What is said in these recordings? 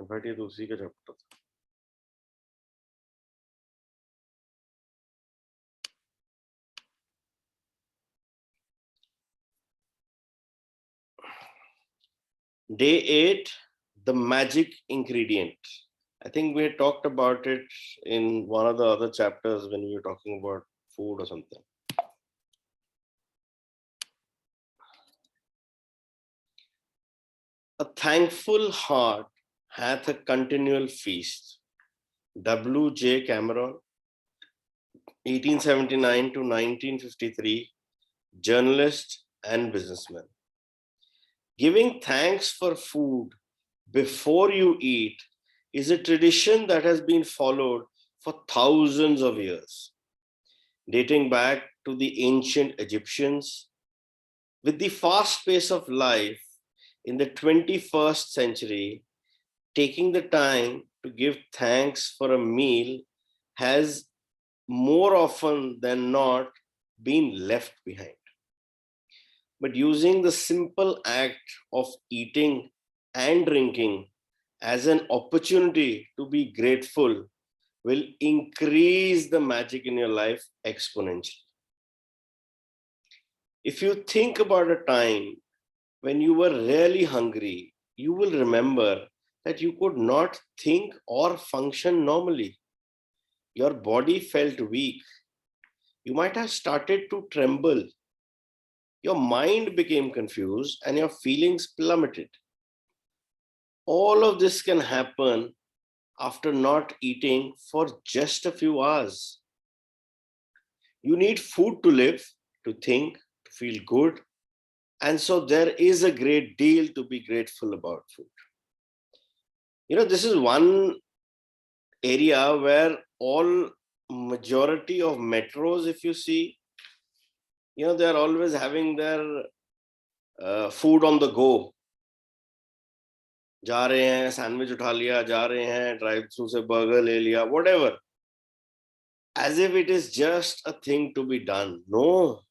In fact ये तो उसी का चैप्टर था। Day 8, the magic ingredient. I think we had talked about it in one of the other chapters when we were talking about food or something. A thankful heart hath a continual feast. W.J. Cameron, 1879 to 1953, journalist and businessman. Giving thanks for food before you eat is a tradition that has been followed for thousands of years, dating back to the ancient Egyptians. With the fast pace of life in the 21st century, taking the time to give thanks for a meal has more often than not been left behind. But using the simple act of eating and drinking as an opportunity to be grateful will increase the magic in your life exponentially. If you think about a time when you were really hungry, you will remember that you could not think or function normally. Your body felt weak. You might have started to tremble. Your mind became confused and your feelings plummeted. All of this can happen after not eating for just a few hours. You need food to live, to think, to feel good. And so there is a great deal to be grateful about food. This is one area where all majority of metros, if you see, they're always having their food on the go. जा रहे हैं, sandwich उठा लिया, जा रहे हैं, drive through से burger ले लिया, whatever. As if it is just a thing to be done. No.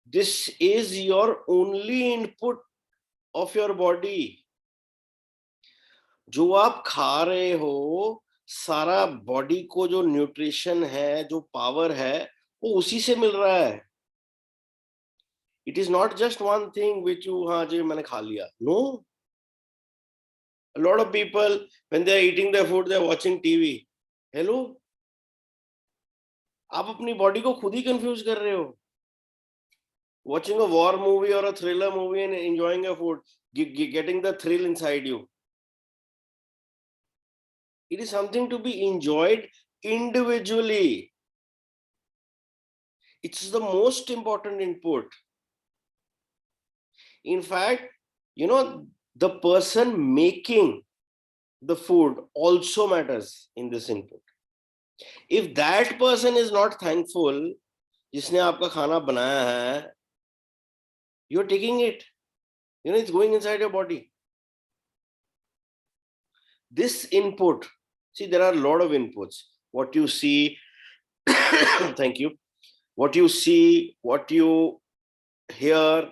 This is your only input of your body. जो आप खा रहे हो, सारा बॉडी को जो न्यूट्रिशन है, जो पावर है, वो उसी से मिल रहा है. It is not just one thing which you, हाँ जी मैंने खा लिया. No. A lot of people, when they are eating their food, they are watching TV. Hello? आप अपनी बॉडी को खुद ही कंफ्यूज कर रहे हो. Watching a war movie or a thriller movie and enjoying your food, getting the thrill inside you. It is something to be enjoyed individually. It's the most important input. In fact, the person making the food also matters in this input. If that person is not thankful, जिसने आपका खाना बनाया है, you're taking it. It's going inside your body. This input, see, there are a lot of inputs. What you see, thank you. What you see, what you hear,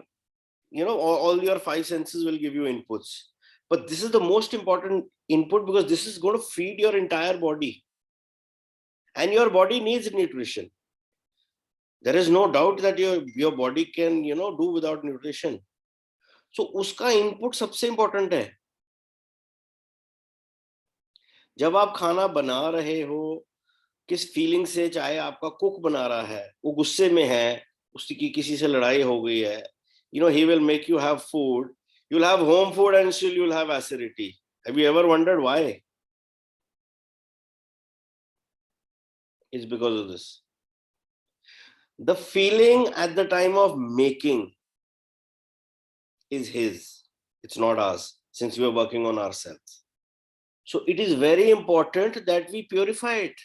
all your five senses will give you inputs. But this is the most important input because this is going to feed your entire body. And your body needs nutrition. There is no doubt that your body can, do without nutrition. So, uska input सबसे important है. जब आप खाना बना रहे हो, किस feeling से, चाहे आपका कुक बना रहा है, वो गुस्से में है, उसकी किसी से लड़ाई हो गई है, he will make you have food. You'll have home food and still you'll have acidity. Have you ever wondered why? It's because of this. The feeling at the time of making is his. It's not ours, since we are working on ourselves. So it is very important that we purify it.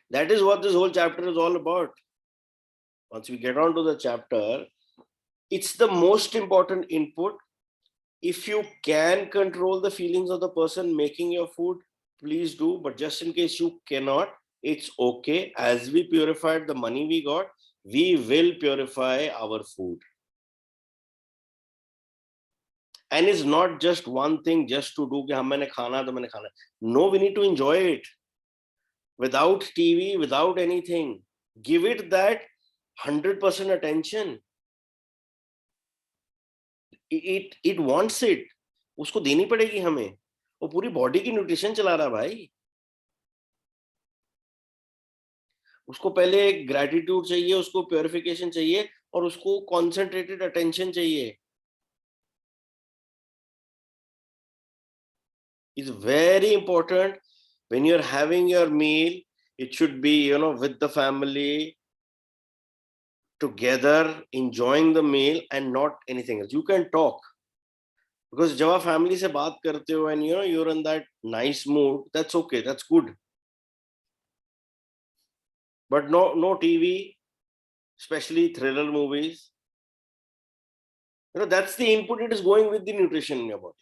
That is what this whole chapter is all about. Once we get on to the chapter, it's the most important input. If you can control the feelings of the person making your food, please do. But just in case you cannot, it's okay. As we purified the money we got, we will purify our food. And it's not just one thing just to do कि हाँ मैंने खाना तो मैंने खाना. No, we need to enjoy it. Without TV, without anything. Give it that 100% attention. It wants it. उसको देनी पड़ेगी हमें. वो पूरी बॉडी की न्यूट्रिशन चला रहा भाई. उसको पहले ग्रेटिट्यूड चाहिए, उसको प्योरिफिकेशन चाहिए और उसको कॉन्सेंट्रेटेड अटेंशन चाहिए. It's very important when you're having your meal. It should be, with the family, together, enjoying the meal and not anything else. You can talk. Because जब आप family से बात करते हो and you're in that nice mood, that's okay, that's good. But no TV, especially thriller movies. That's the input. It is going with the nutrition in your body.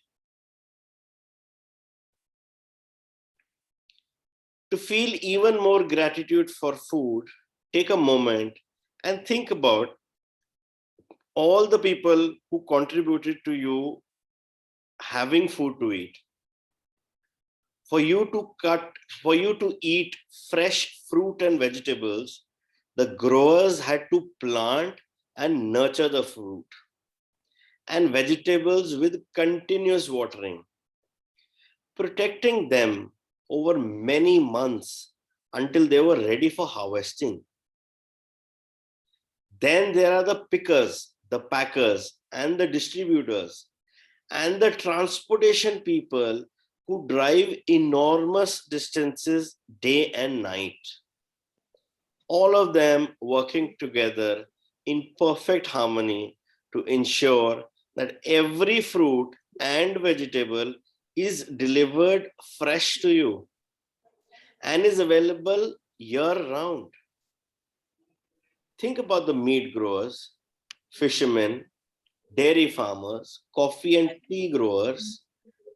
To feel even more gratitude for food, take a moment and think about all the people who contributed to you having food to eat. For you to eat fresh fruit and vegetables, the growers had to plant and nurture the fruit and vegetables with continuous watering, protecting them over many months until they were ready for harvesting. Then there are the pickers, the packers, and the distributors, and the transportation people who drive enormous distances day and night. All of them working together in perfect harmony to ensure that every fruit and vegetable is delivered fresh to you and is available year-round. Think about the meat growers, fishermen, dairy farmers, coffee and tea growers,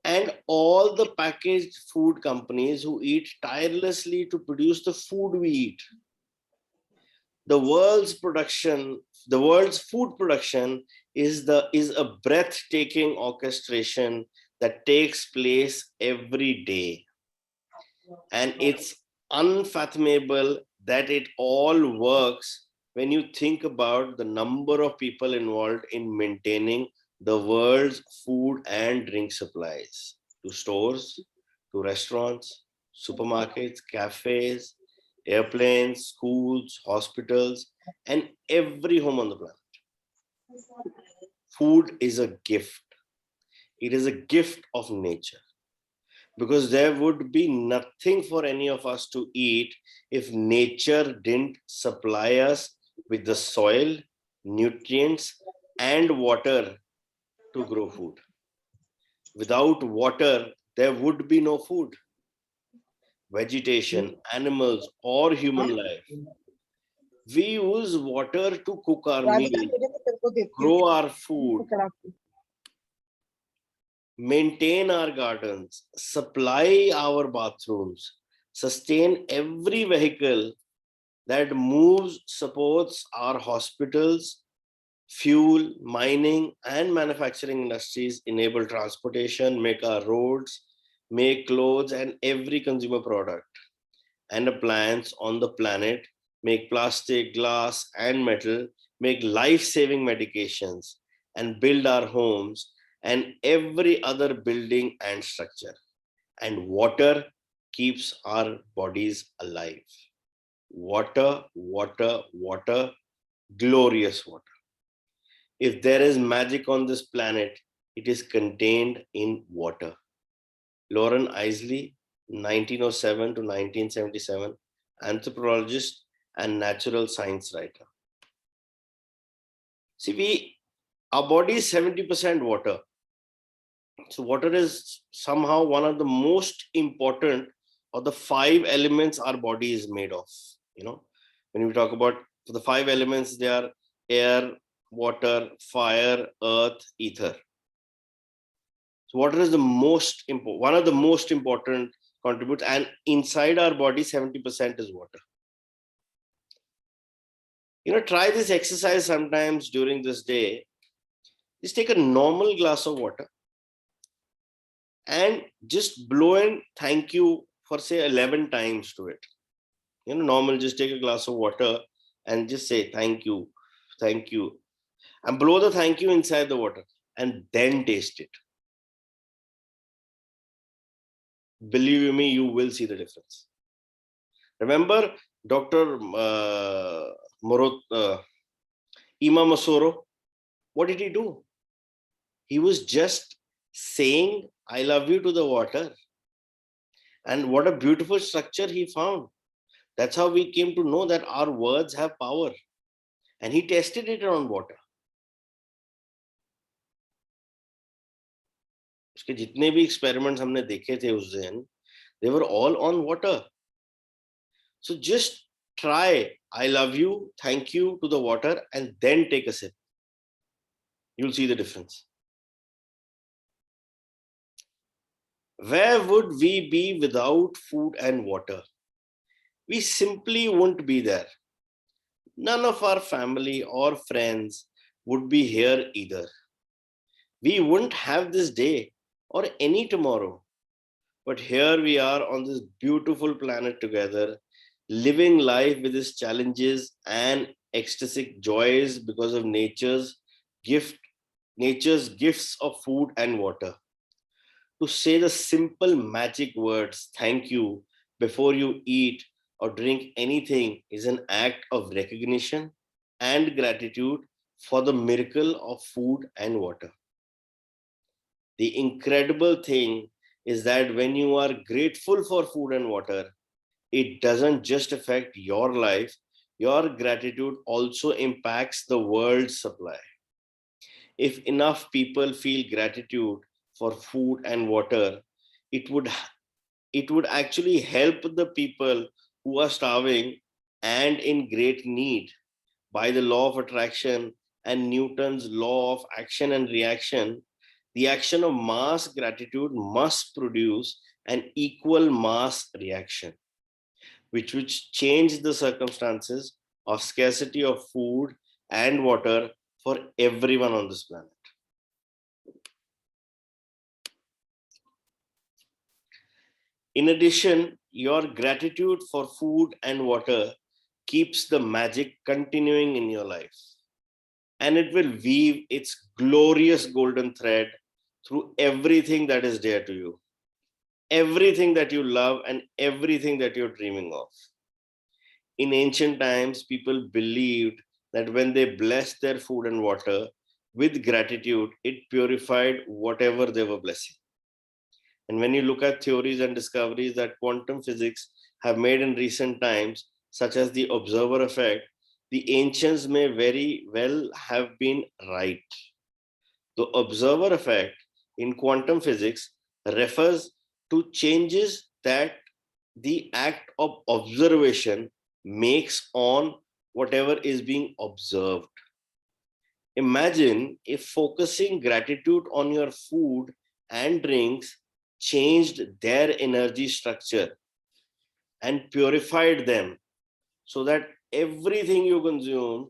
and all the packaged food companies who eat tirelessly to produce the food we eat. The world's food production is a breathtaking orchestration that takes place every day. And it's unfathomable that it all works when you think about the number of people involved in maintaining the world's food and drink supplies to stores, to restaurants, supermarkets, cafes, airplanes, schools, hospitals, and every home on the planet. Food is a gift. It is a gift of nature. Because there would be nothing for any of us to eat if nature didn't supply us with the soil, nutrients, and water to grow food. Without water, there would be no food, vegetation, animals, or human life. We use water to cook our meal, grow our food, maintain our gardens, supply our bathrooms, sustain every vehicle that moves, supports our hospitals, fuel, mining, and manufacturing industries, enable transportation, make our roads, make clothes, and every consumer product and appliance on the planet, make plastic, glass, and metal, make life-saving medications, and build our homes and every other building and structure. And water keeps our bodies alive. Water, water, water, glorious water. If there is magic on this planet, it is contained in water. Lauren Isley, 1907 to 1977, anthropologist and natural science writer. See, our body is 70% water. So water is somehow one of the most important of the 5 elements our body is made of. When we talk about the 5 elements, they are air, water, fire, earth, ether. So water is one of the most important contributors, and inside our body, 70% is water. Try this exercise sometimes during this day. Just take a normal glass of water, and just blow in thank you for say 11 times to it. Normal, just take a glass of water and just say thank you, and blow the thank you inside the water and then taste it. Believe me, you will see the difference. Remember Dr. Ima Masoro? What did he do? He was just saying, I love you to the water. And what a beautiful structure he found. That's how we came to know that our words have power. And he tested it on water. उसके जितने भी experiments हमने देखे थे उस दिन, they were all on water. So just try, I love you, thank you to the water, and then take a sip. You'll see the difference. Where would we be without food and water? We simply wouldn't be there. None of our family or friends would be here either. We wouldn't have this day or any tomorrow. But here we are on this beautiful planet together, living life with its challenges and ecstatic joys because of nature's gifts of food and water. To say the simple magic words, thank you, before you eat or drink anything is an act of recognition and gratitude for the miracle of food and water. The incredible thing is that when you are grateful for food and water, it doesn't just affect your life, your gratitude also impacts the world's supply. If enough people feel gratitude for food and water, it would actually help the people who are starving and in great need. By the law of attraction and Newton's law of action and reaction, the action of mass gratitude must produce an equal mass reaction, which change the circumstances of scarcity of food and water for everyone on this planet. In addition, your gratitude for food and water keeps the magic continuing in your life, and it will weave its glorious golden thread through everything that is dear to you, everything that you love, and everything that you're dreaming of. In ancient times, people believed that when they blessed their food and water with gratitude, it purified whatever they were blessing. And when you look at theories and discoveries that quantum physics have made in recent times, such as the observer effect, the ancients may very well have been right. The observer effect in quantum physics refers to changes that the act of observation makes on whatever is being observed. Imagine if focusing gratitude on your food and drinks changed their energy structure and purified them so that everything you consume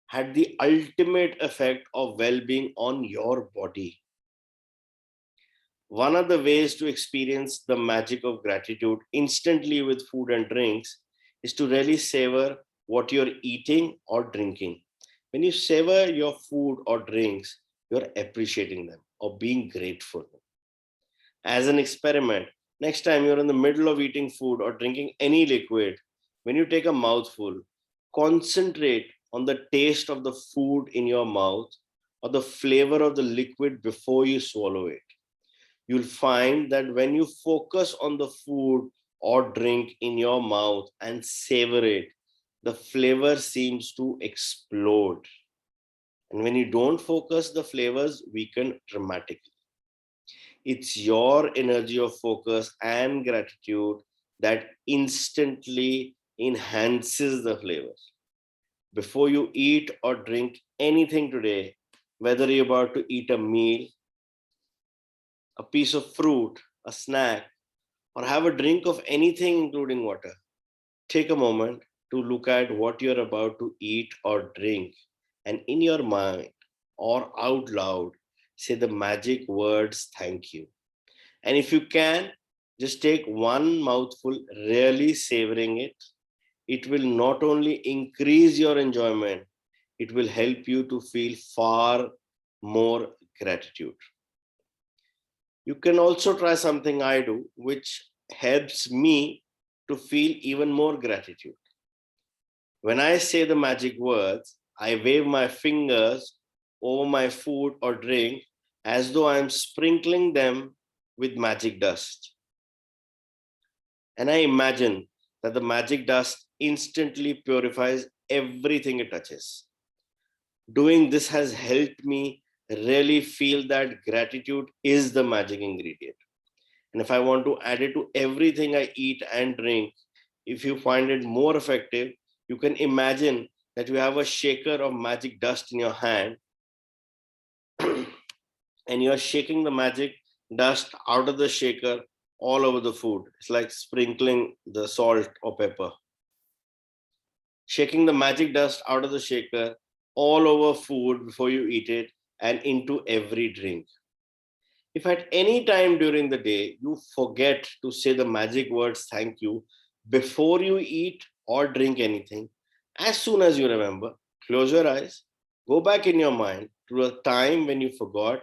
had the ultimate effect of well-being on your body. One of the ways to experience the magic of gratitude instantly with food and drinks is to really savor what you're eating or drinking. When you savor your food or drinks, you're appreciating them or being grateful. As an experiment, next time you're in the middle of eating food or drinking any liquid, when you take a mouthful, concentrate on the taste of the food in your mouth or the flavor of the liquid before you swallow it. You'll find that when you focus on the food or drink in your mouth and savor it, the flavor seems to explode. And when you don't focus, the flavors weaken dramatically. It's your energy of focus and gratitude that instantly enhances the flavor. Before you eat or drink anything today, whether you're about to eat a meal, a piece of fruit, a snack, or have a drink of anything, including water, take a moment to look at what you're about to eat or drink, and in your mind or out loud, say the magic words, thank you. And if you can, just take one mouthful, really savoring it. It will not only increase your enjoyment, it will help you to feel far more gratitude. You can also try something I do, which helps me to feel even more gratitude. When I say the magic words, I wave my fingers over my food or drink as though I'm sprinkling them with magic dust. And I imagine that the magic dust instantly purifies everything it touches. Doing this has helped me really feel that gratitude is the magic ingredient. And if I want to add it to everything I eat and drink, if you find it more effective, you can imagine that you have a shaker of magic dust in your hand and you're shaking the magic dust out of the shaker all over the food. It's like sprinkling the salt or pepper. Shaking the magic dust out of the shaker all over food before you eat it and into every drink. If at any time during the day you forget to say the magic words thank you before you eat or drink anything, as soon as you remember, close your eyes, go back in your mind to a time when you forgot,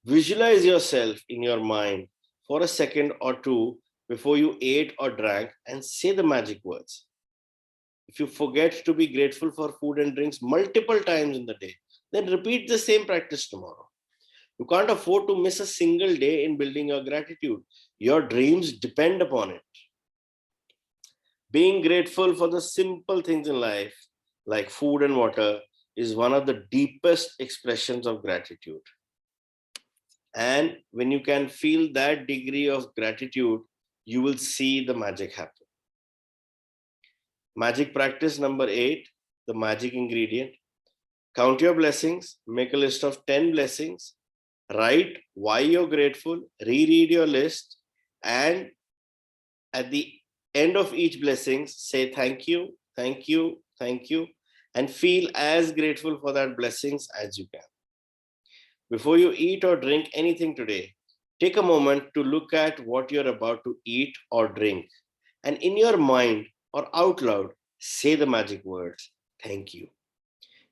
visualize yourself in your mind for a second or two before you ate or drank and say the magic words. If you forget to be grateful for food and drinks multiple times in the day, then repeat the same practice tomorrow. You can't afford to miss a single day in building your gratitude. Your dreams depend upon it. Being grateful for the simple things in life, like food and water, is one of the deepest expressions of gratitude. And when you can feel that degree of gratitude, you will see the magic happen. Magic practice number 8, the magic ingredient. Count your blessings, make a list of 10 blessings, write why you're grateful, reread your list, and at the end of each blessing, say thank you, thank you, thank you, and feel as grateful for that blessings as you can. Before you eat or drink anything today, take a moment to look at what you're about to eat or drink. And in your mind or out loud, say the magic words, thank you.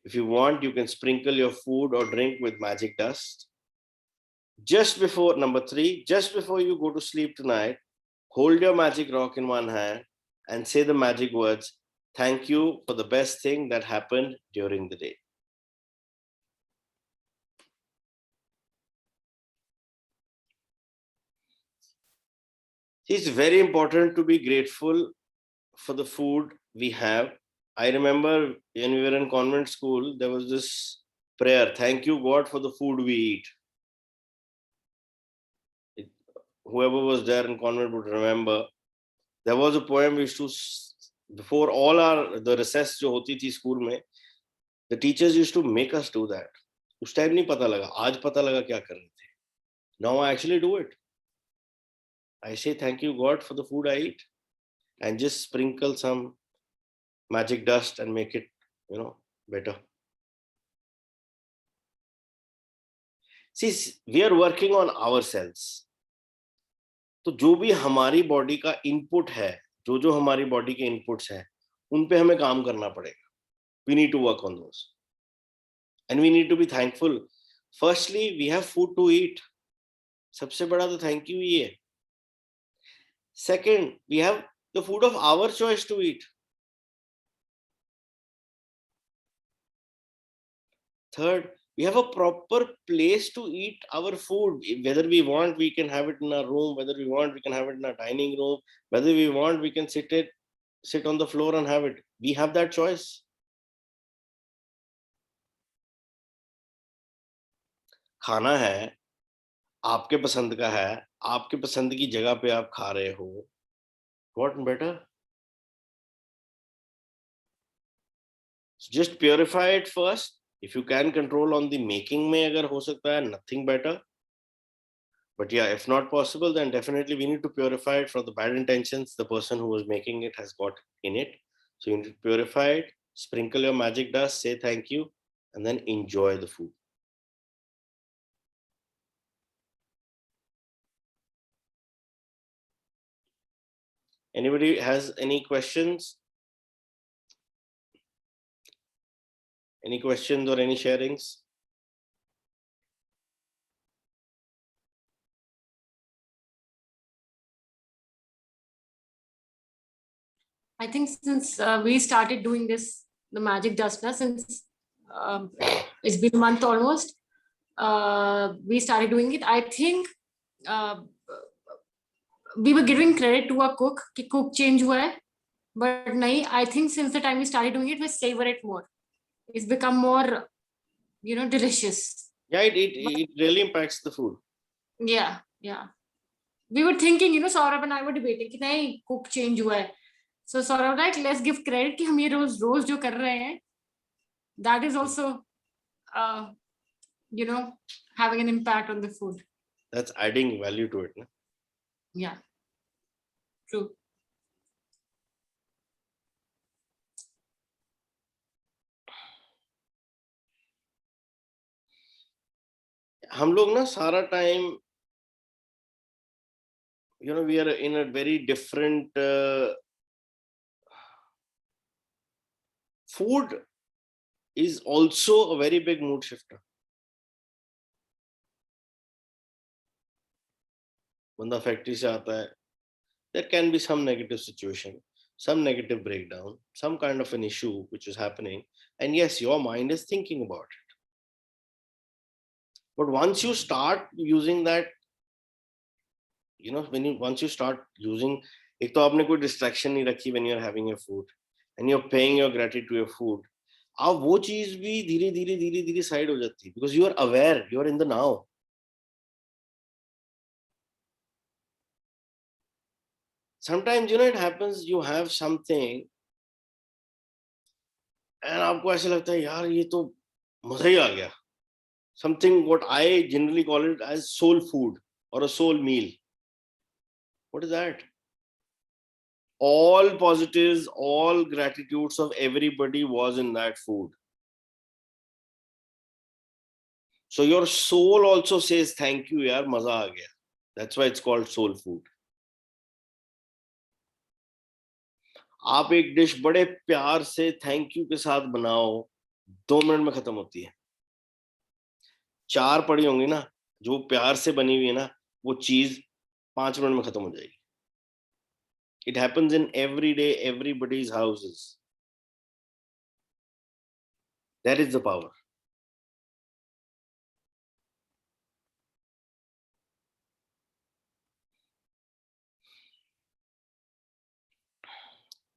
If you want, you can sprinkle your food or drink with magic dust. Just before, number 3, just before you go to sleep tonight, hold your magic rock in one hand and say the magic words, thank you for the best thing that happened during the day. It's very important to be grateful for the food we have. I remember when we were in convent school, there was this prayer, thank you God for the food we eat. Whoever was there in convent would remember. There was a poem we used to, before all the recess जो होती थी school में, the teachers used to make us do that. उस time नहीं पता लगा, आज पता लगा क्या कर रहे थे. Now I actually do it. I say thank you God for the food I eat and just sprinkle some magic dust and make it, better. See, we are working on ourselves. तो जो भी हमारी body का input है, जो हमारी body के inputs हैं, उन पे हमें काम करना पड़ेगा. We need to work on those. And we need to be thankful. Firstly, we have food to eat. सबसे बड़ा तो thank you ही है. Second, we have the food of our choice to eat. Third, we have a proper place to eat our food. Whether we want, we can have it in our room. Whether we want, we can have it in our dining room. Whether we want, we can sit on the floor and have it. We have that choice. खाना है, आपके पसंद का है, आपके पसंद की जगह पे आप खा रहे हो. What better? Just purify it first. If you can control on the making में अगर हो सकता है, nothing better. But yeah, if not possible, then definitely we need to purify it from the bad intentions the person who was making it has got in it. So you need to purify it, sprinkle your magic dust, say thank you, and then enjoy the food. Anybody has any questions? Any questions or any sharings? I think since we started doing this, the Magic Dustna, since it's been a month almost, we started doing it. I think uh, we were giving credit to a cook कि cook change हुआ है, but nahi, I think since the time we started doing it, we savor it more. It's become more, delicious. Yeah, it really impacts the food. Yeah, yeah. We were thinking, Saurabh and I were debating कि नहीं cook change हुआ है. So Saurabh like let's give credit कि हम ये रोज जो कर रहे हैं, that is also uh, having an impact on the food. That's adding value to it. No? Yeah, true. हम लोग ना सारा time we are in a very different food is also a very big mood shifter. बंदा factory से आता है, there can be some negative situation, some negative breakdown, some kind of an issue which is happening, and yes, your mind is thinking about it. But once you start using that, once you start using, एक तो आपने कोई distraction नहीं रखी when you're having your food, and you're paying your gratitude to your food, अब वो चीज भी धीरे धीरे साइड हो जाती है, because you are aware, you are in the now. Sometimes it happens, you have something and आपको ऐसे लगता है यार ये तो मजा ही आ गया. Something what I generally call it as soul food or a soul meal. What is that? All positives, all gratitudes of everybody was in that food. So your soul also says thank you yaar, maza aa gaya. That's why it's called soul food. आप एक dish बड़े प्यार से thank you के साथ बनाओ, 2 minute में खत्म होती है. 4 पड़ी होंगी ना, जो प्यार से बनी हुई है ना, वो चीज 5 मिनट में खत्म हो जाएगी. It happens in everybody's houses. That is the power.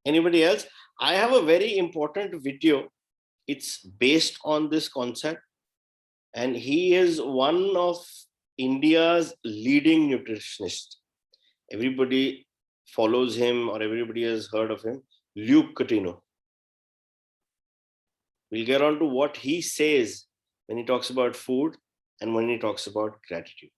Anybody else? I have a very important video. It's based on this concept, and he is one of India's leading nutritionists. Everybody follows him or everybody has heard of him, Luke Catino. We'll get on to what he says when he talks about food and when he talks about gratitude.